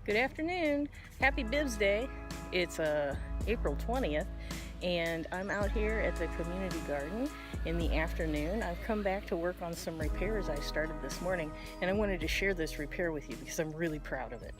Good afternoon. Happy Bibs Day. It's April 20th and I'm out here at the community garden in the afternoon. I've come back to work on some repairs I started this morning, and I wanted to share this repair with you because I'm really proud of it.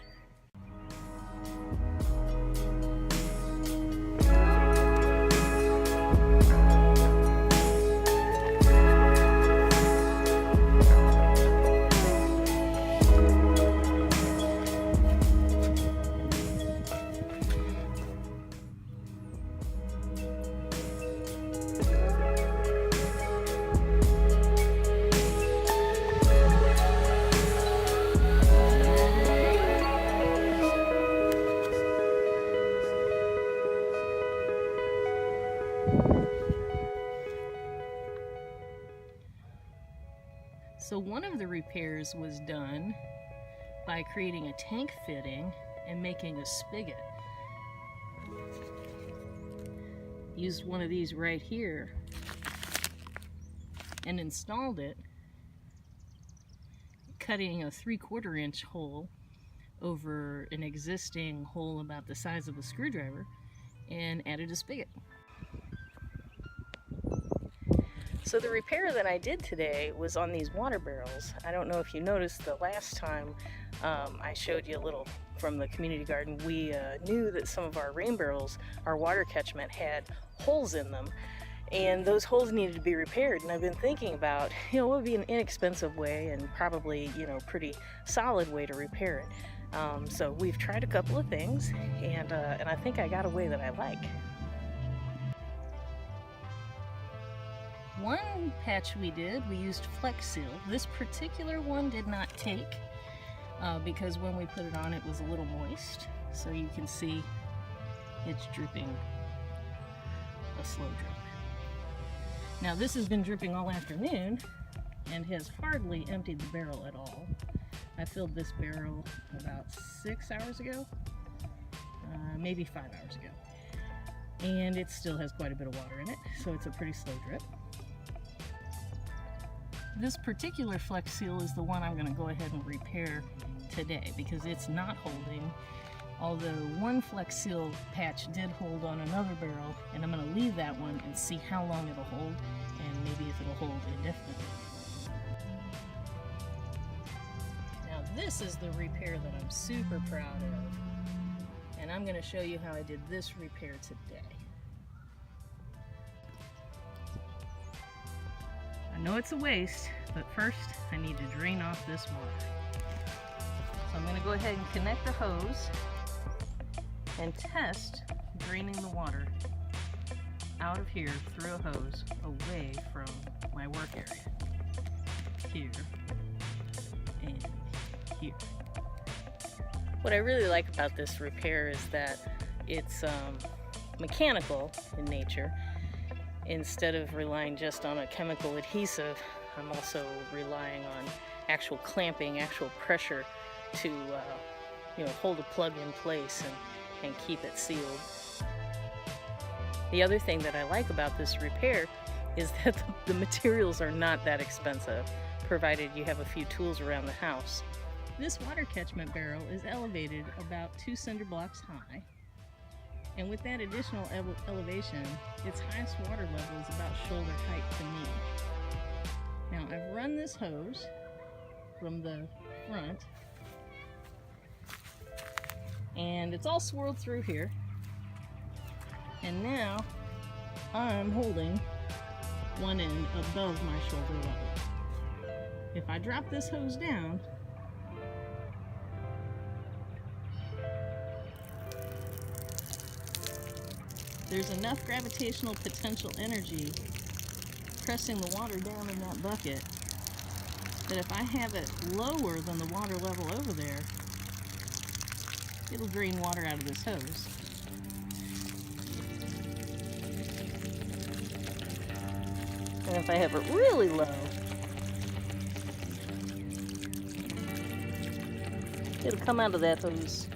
So one of the repairs was done by creating a tank fitting and making a spigot. Used one of these right here and installed it, cutting a 3/4 inch hole over an existing hole about the size of a screwdriver, and added a spigot. So the repair that I did today was on these water barrels. I don't know if you noticed the last time I showed you a little from the community garden, we knew that some of our rain barrels, our water catchment, had holes in them, and those holes needed to be repaired. And I've been thinking about, what would be an inexpensive way and probably, pretty solid way to repair it. So we've tried a couple of things, and I think I got a way that I like. One patch we used Flex Seal. This particular one did not take because when we put it on it was a little moist. So you can see it's dripping a slow drip. Now this has been dripping all afternoon and has hardly emptied the barrel at all. I filled this barrel about 6 hours ago, maybe 5 hours ago. And it still has quite a bit of water in it, so it's a pretty slow drip. This particular Flex Seal is the one I'm going to go ahead and repair today because it's not holding, although one Flex Seal patch did hold on another barrel, and I'm going to leave that one and see how long it'll hold and maybe if it'll hold indefinitely. Now this is the repair that I'm super proud of, and I'm going to show you how I did this repair today. I know it's a waste, but first I need to drain off this water. So I'm going to go ahead and connect the hose and test draining the water out of here through a hose away from my work area. Here and here. What I really like about this repair is that it's mechanical in nature. Instead of relying just on a chemical adhesive, I'm also relying on actual clamping, actual pressure to hold a plug in place and keep it sealed. The other thing that I like about this repair is that the materials are not that expensive, provided you have a few tools around the house. This water catchment barrel is elevated about 2 cinder blocks high. And with that additional elevation, its highest water level is about shoulder height to me. Now I've run this hose from the front And it's all swirled through here. And now I'm holding one end above my shoulder level. If I drop this hose down, there's enough gravitational potential energy pressing the water down in that bucket that if I have it lower than the water level over there, it'll drain water out of this hose. And if I have it really low, it'll come out of that hose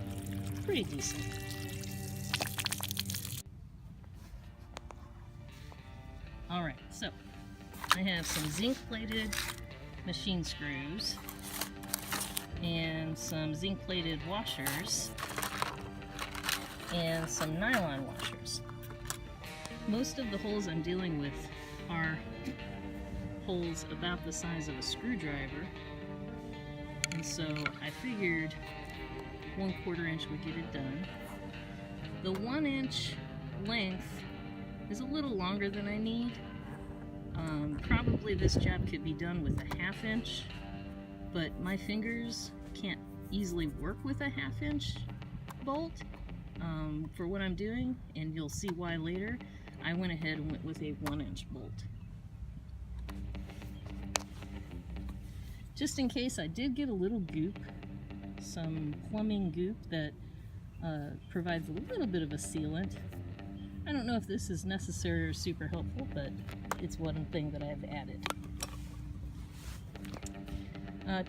pretty decent. Alright, so I have some zinc-plated machine screws and some zinc-plated washers and some nylon washers. Most of the holes I'm dealing with are holes about the size of a screwdriver, and so I figured 1/4 inch would get it done. The 1 inch length is a little longer than I need. Probably this job could be done with a 1/2 inch, but my fingers can't easily work with a 1/2 inch bolt for what I'm doing, and you'll see why later. I went ahead and went with a 1 inch bolt. Just in case I did get a little goop, some plumbing goop that provides a little bit of a sealant. I don't know if this is necessary or super helpful, but it's one thing that I've added.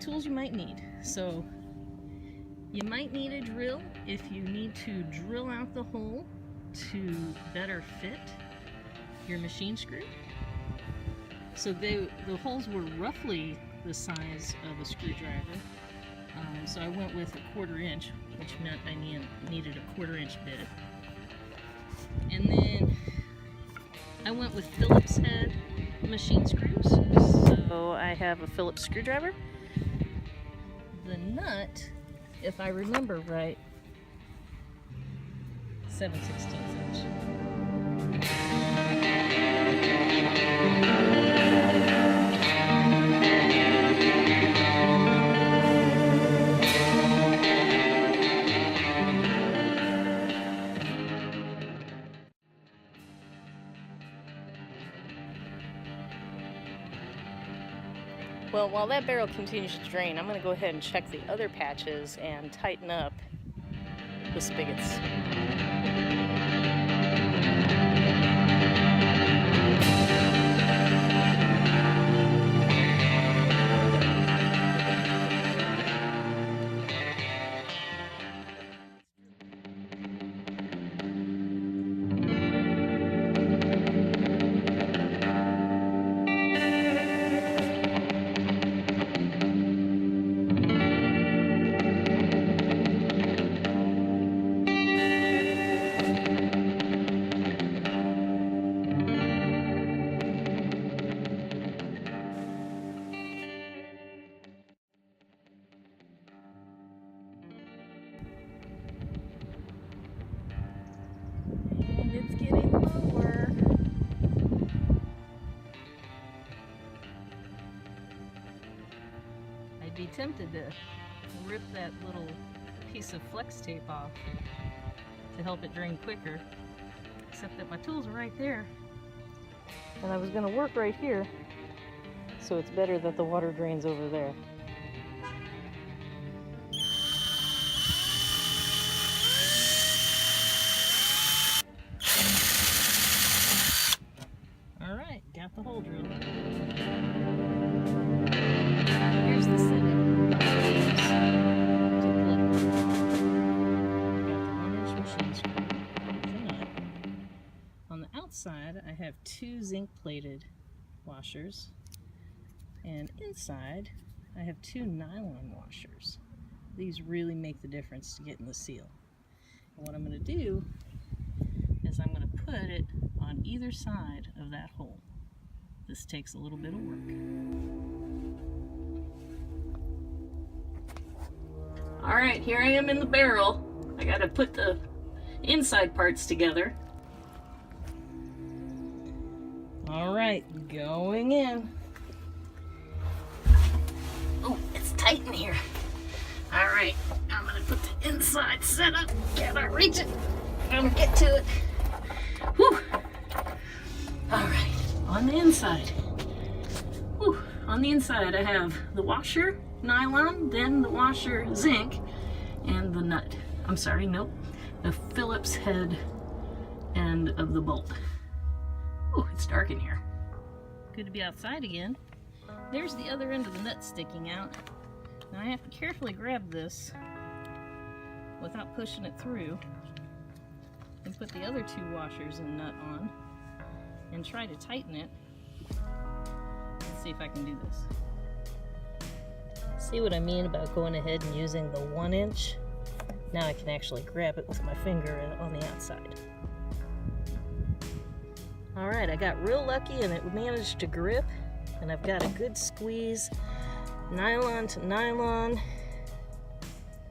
Tools you might need. So you might need a drill if you need to drill out the hole to better fit your machine screw. So the holes were roughly the size of a screwdriver. So I went with a 1/4 inch, which meant I needed a 1/4 inch bit. And then I went with Phillips head machine screws. So I have a Phillips screwdriver. The nut, if I remember right, 7/16 inch. Well, while that barrel continues to drain, I'm going to go ahead and check the other patches and tighten up the spigots. It's getting lower. I'd be tempted to rip that little piece of flex tape off to help it drain quicker, except that my tools are right there. And I was going to work right here, so it's better that the water drains over there. Got the hole drilled. Here's the setting. Got the 1 inch machine screw with the nut. On the outside, I have 2 zinc-plated washers, and inside, I have 2 nylon washers. These really make the difference to getting the seal. And what I'm going to do is I'm going to put it on either side of that hole. This takes a little bit of work. All right, here I am in the barrel. I gotta put the inside parts together. All right, going in. Oh, it's tight in here. All right, I'm gonna put the inside set up. Gotta reach it. Gotta get to it. Whew. All right, on the inside. Whew. On the inside, I have the washer nylon, then the washer zinc, and the nut. I'm sorry, nope. The Phillips head end of the bolt. Oh, it's dark in here. Good to be outside again. There's the other end of the nut sticking out. Now I have to carefully grab this without pushing it through and put the other two washers and nut on and try to tighten it. Let's see if I can do this. See what I mean about going ahead and using the 1 inch? Now I can actually grab it with my finger on the outside. All right, I got real lucky and it managed to grip, and I've got a good squeeze, nylon to nylon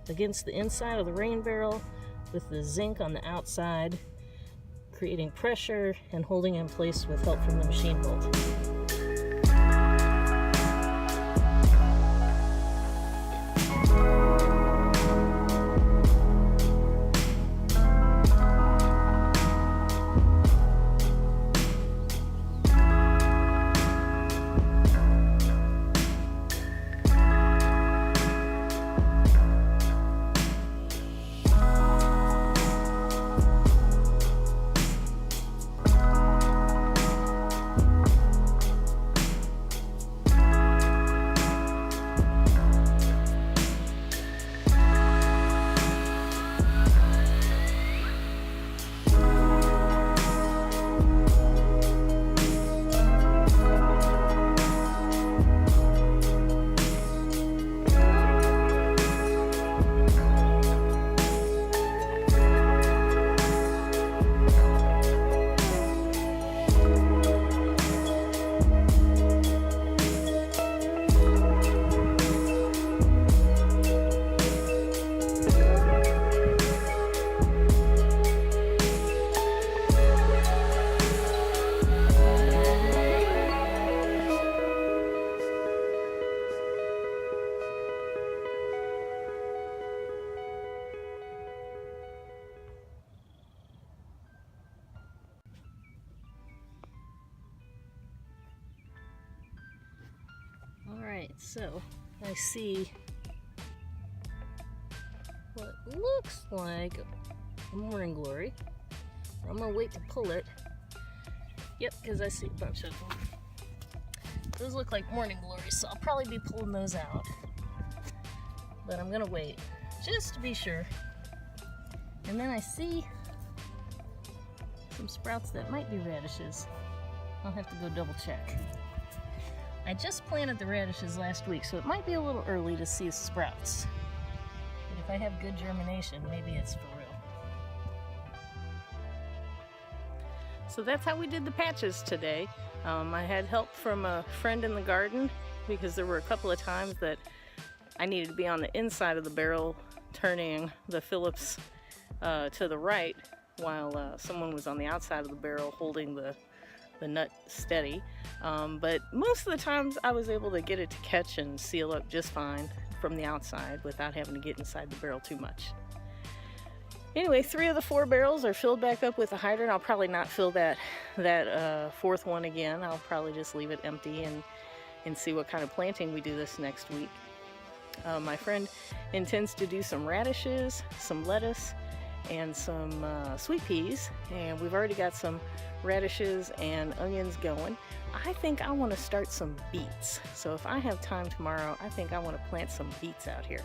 against the inside of the rain barrel with the zinc on the outside, creating pressure and holding in place with help from the machine bolt. Alright, so I see what looks like a morning glory. I'm gonna wait to pull it. Yep, because I see a bunch of them. Those look like morning glories, so I'll probably be pulling those out. But I'm gonna wait, just to be sure. And then I see some sprouts that might be radishes. I'll have to go double check. I just planted the radishes last week, so it might be a little early to see sprouts. But if I have good germination, maybe it's for real. So that's how we did the patches today. I had help from a friend in the garden because there were a couple of times that I needed to be on the inside of the barrel turning the Phillips to the right while someone was on the outside of the barrel holding the nut steady. But most of the times I was able to get it to catch and seal up just fine from the outside without having to get inside the barrel too much. Anyway, 3 of the 4 barrels are filled back up with a hydrant. I'll probably not fill that 4th one again. I'll probably just leave it empty and see what kind of planting we do this next week. My friend intends to do some radishes, some lettuce, and some sweet peas, and we've already got some radishes and onions going. I think I want to start some beets, so if I have time tomorrow, I think I want to plant some beets out here.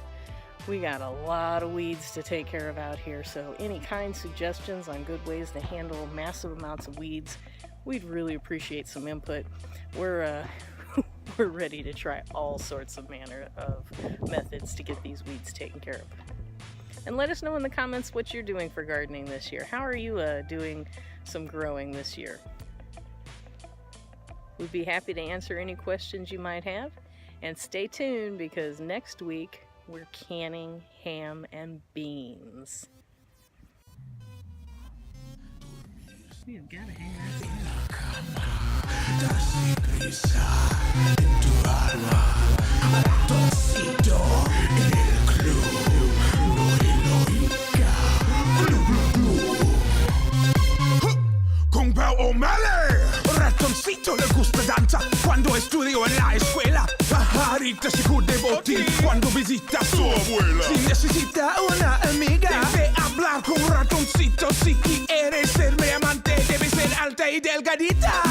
We got a lot of weeds to take care of out here, so any kind suggestions on good ways to handle massive amounts of weeds, we'd really appreciate some input. We're ready to try all sorts of manner of methods to get these weeds taken care of. And let us know in the comments what you're doing for gardening this year. How are you doing some growing this year? We'd be happy to answer any questions you might have. And stay tuned because next week we're canning ham and beans. We've got to hang that in. Con Pau O'Malley, ratoncito le gusta danza cuando estudio en la escuela. Pajarita se cubre botín cuando visita a su abuela. Si necesita una amiga, debe hablar con un ratoncito. Si quiere ser mi amante, debe ser alta y delgadita.